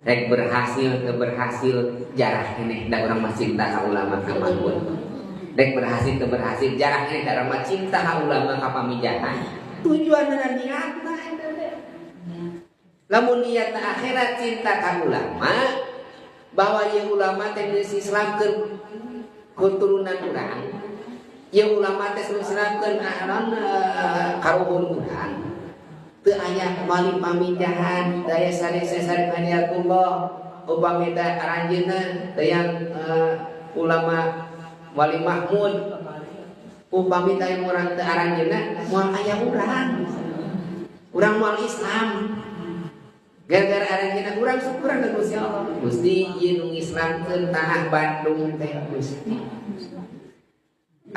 Rek berhasil teu berhasil jarah keneh da urang mah cinta ka ulama ka mangun. Rek berhasil teu berhasil jarah keneh da urang mah cinta ka ulama ka pamijahan. Tujuanna niatna eta teh. Lamun niatna akhirat cinta ka ulama bahwa ieu ulama teh geus islamkeun keturunan urang. Ieu ulama teh islamkeun karuhun urang. Teu aya wali pamijahan daya sare-sare hadiatullah upami da aranjeunna tayang ulama wali mahmud upami tayang urang teu aranjeunna moal aya urang moal Islam gara-gara aranjeunna urang syukuran ka Gusti Allah Gusti ieu nu ngislamkeun tanah Bandung teh Gusti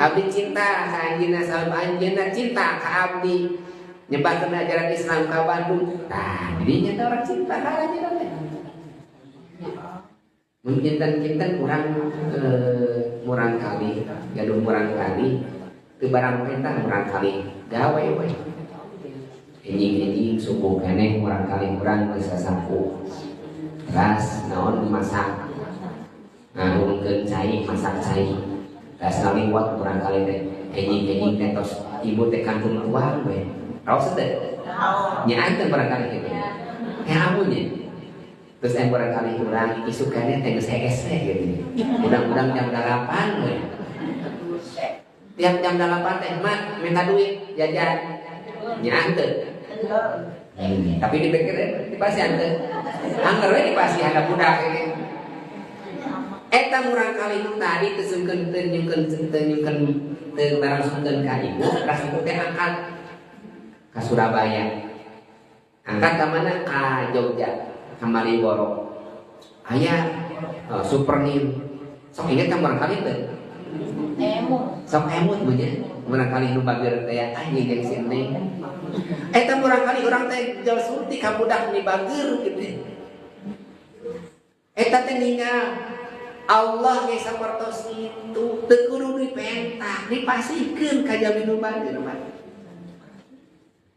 abdi cinta ka anjeunna salib anjeunna cinta ka abdi nyebarkeun ajaran Islam ka Bandung. Tah, jadi nyata orang cinta ka ajaran teh. Mungkin kurang kali, gaduh murang kali, teu barang perintah murang kali gawe we. Enjing suku keneh murang kali kurang geus sasapu. Ras naon masak. Ngarungkeun cai, masak cai. Ras ngaliwat murang kali teh. Enjing teh tos ibu teh kantun uang we. Raos teh? Nyaanteun barangkali kitu. Amunnya. Terus barangkali urang isukane teh geus hese gitu. Udang-udang jam 8 we. Tiap jam 8 teh mah minta duit jajan. Nyaanteun. Tapi dipikir dipasihan teh. Angger we dipasihan da budak ge. Eta murang kali tadi teu sungkeun teu langsungkeun ka ibu, ras ibu teh angkat ke Surabaya, angkat ke mana? Ke Jogja, ke Malioboro. Ayah Super New, sok inget kan barangkali teh. Sok emut punya, barangkali nu bageur teh anjing jeung sini. Eta barangkali urang teh jauh surti ka budak ni bageur kitu. Eta teh ningal Allah ge sapertos itu teu kudu dipentak, dipasikeun ka jami nu bageur mah.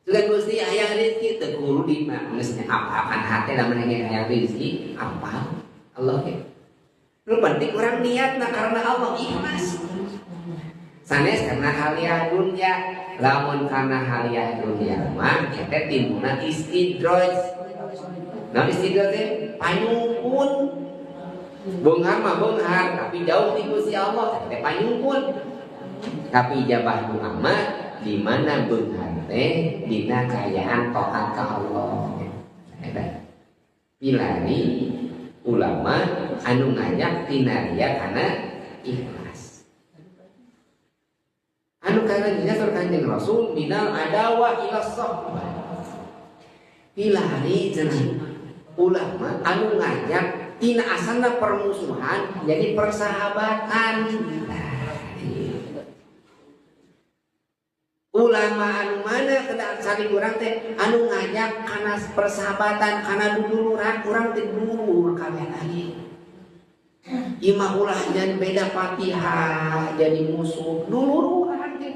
Juga Gusti hayang rezeki teu kudu di mah geus apa-apan hate lamun hayang rezeki apa Allah ge. Nu penting urang niatna karena Allah ikhlas. Sanes karena halia dunya, lamun karena halia dunya mah eta timbulna istidraj. Nah istidraj teh panyungkun. Beunghar mah beunghar tapi jauh ti Gusti Allah teh panyungkun. Tapi jabah nu amat di mana beunghar teh dina kayaan taat ka Allah. Eta pilari ulama anu ngajak tinaria kana ikhlas. Anu karanjeunna tur Kanjeng Rasul minal adawa ila sohbah. Pilari cenah ulama anu ngajak tina asalna permusuhan jadi persahabatan. Ulama anu mana keadaan saling urang teh anu ngajak kana persahabatan kana duduluran urang teh dulur kabeh lagi. Imah ulah jadi beda Fatihah jadi musuh dulur urang teh.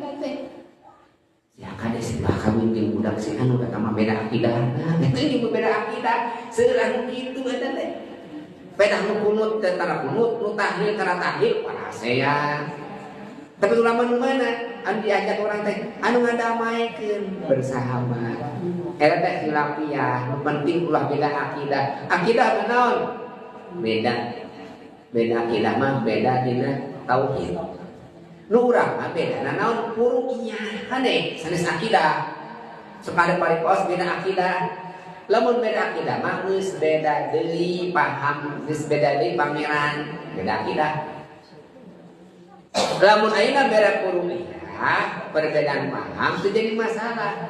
Ya kade sih bakal mungkin budak si anu kata mah beda akidah. Eta ieu beda akidah seueur anu kitu eta teh. Beda nu kunut teh tara kunut, nu tahlil tara tahlil parasea. Tapi ulama nu mana anu diajak orang teh anu ngadamaikeun bersahabat. Eta teh khilafiyah, nu penting ulah beda akidah. Akidah naon? Beda akidah mah beda dina tauhid. Nu urang mah bedana naon? Furu'iyah. Hane sanes akidah. Sekadar paripos beda akidah. Lamun beda akidah mah geus beda deui paham, geus beda deui pameran, beda akidah. Lamun ayeuna beda furu'iyah, perbedaan paham itu jadi masalah.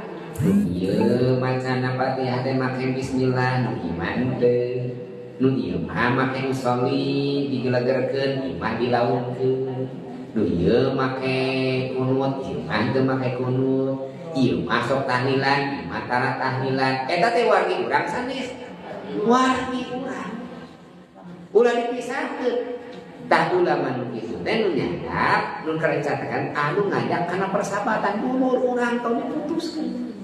Ieu macana Fatihah teh make bismillah nu iman teh. Nu ieu mah make usolli digelegerkeun iman dilaungkeun. Nu ieu make kunut iman teu make kunut. Ieu masuk tahlilan iman tara tahlilan. Eta teh wargi urang sanes. Wargi urang. Ulah dipisahkeun. Tah ulama nu kitu teh nu nyadap nu karencanakan anu ngajak kana persahabatan dulur urang tong diputuskeun.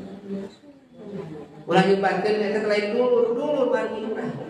Ulah nyebarkeun eta lain dulur wargi urang.